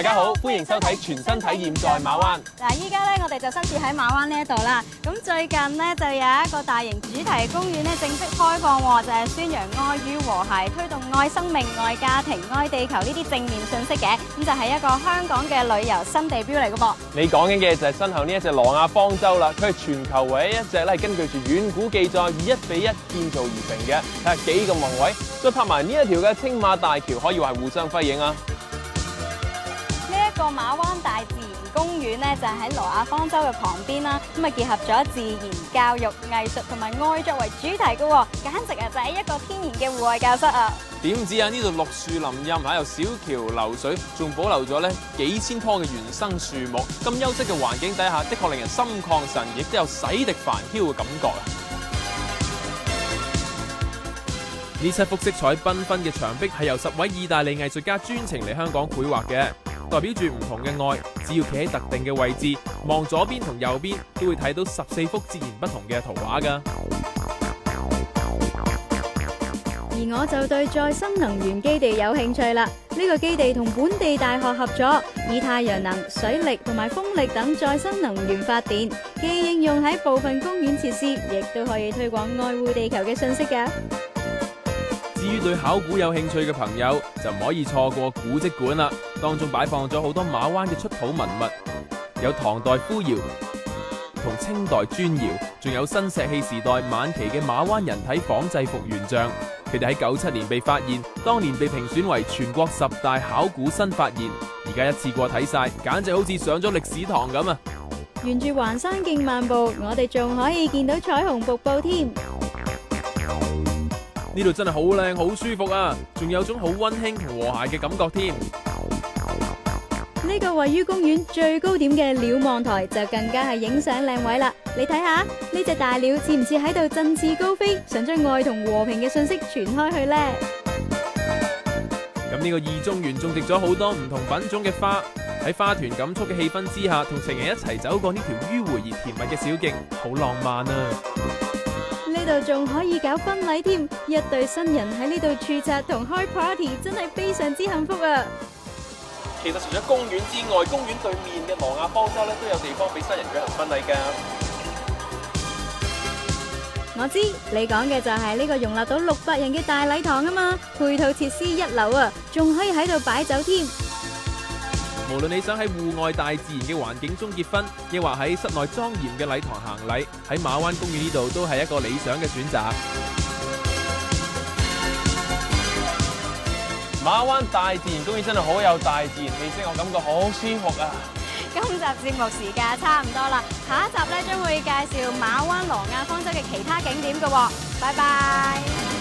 大家好，歡迎收睇全新體驗在馬灣。嗱，依家咧我哋就身處喺馬灣呢一度啦。咁最近呢，就有一個大型主題公園咧正式開放喎，就係宣揚愛與和諧，推動愛生命、愛家庭、愛地球呢啲正面信息嘅。咁就係一個香港嘅旅遊新地標嚟嘅噃。你講緊嘅就係身後呢一隻挪亞方舟啦，佢係全球唯一一隻咧根據住遠古記載以1比1建造而成嘅，睇下幾咁宏偉。再拍埋呢一條嘅青馬大橋，可以話係互相輝映啊！呢一個馬灣大自然公園咧，就係喺挪亞方舟嘅旁邊啦。咁啊，結合咗自然、教育、藝術同埋愛作為主題嘅喎，簡直啊就係一個天然嘅戶外教室啊！點知啊，呢度綠樹林蔭，喺有小橋流水，仲保留咗咧幾千棵嘅原生樹木。咁優質嘅環境底下，的確令人心曠神怡，亦都有洗滌煩囂嘅感覺啊！呢7幅色彩繽紛嘅牆壁係由10位意大利藝術家專程嚟香港繪畫嘅，代表住唔同嘅愛。只要企喺特定嘅位置，望左邊同右邊，都會睇到14幅截然不同嘅圖畫㗎。而我就對再生能源基地有興趣啦。呢個基地同本地大學合作，以太陽能、水力同埋風力等再生能源發電，既應用喺部分公園設施，亦都可以推廣愛護地球嘅信息㗎。至於對考古有興趣嘅朋友，就唔可以錯過古蹟館啦。當中擺放咗好多馬灣嘅出土文物，有唐代呼窯同清代磚窯，仲有新石器時代晚期嘅馬灣人體仿製復原像。佢哋喺97年被發現，當年被評選為全國10大考古新發現。而家一次過睇晒，簡直好似上咗歷史堂咁啊！沿住環山徑漫步，我哋仲可以見到彩虹瀑布添。呢度真係好靚，好舒服啊！仲有種好溫馨同和諧嘅感覺添。呢個位於公園最高點嘅瞭望台就更加係影相靚位啦！你睇下呢隻大鳥似唔似喺度振翅高飛，想將愛同和平嘅信息傳開去呢？咁呢個二中園種植咗好多唔同品種嘅花，喺花團錦簇嘅氣氛之下，同情人一齊走過呢條迂迴而甜蜜嘅小徑，好浪漫啊！呢度仲可以搞婚禮添，一對新人喺呢度註冊同開 party， 真係非常之幸福啊！其實除咗公園之外，公園對面嘅挪亞方舟咧都有地方俾新人舉行婚禮㗎。我知你講嘅就係呢個容納到600人嘅大禮堂啊嘛，配套設施一流啊，仲可以喺度擺酒添。無論你想喺戶外大自然嘅環境中結婚，亦或喺室內莊嚴嘅禮堂行禮，喺馬灣公園呢度都係一個理想嘅選擇。馬灣大自然公園真係好有大自然氣息，我感覺好舒服啊！今集節目時間差唔多啦，下一集咧將會介紹馬灣挪亞方舟嘅其他景點㗎喎，拜拜。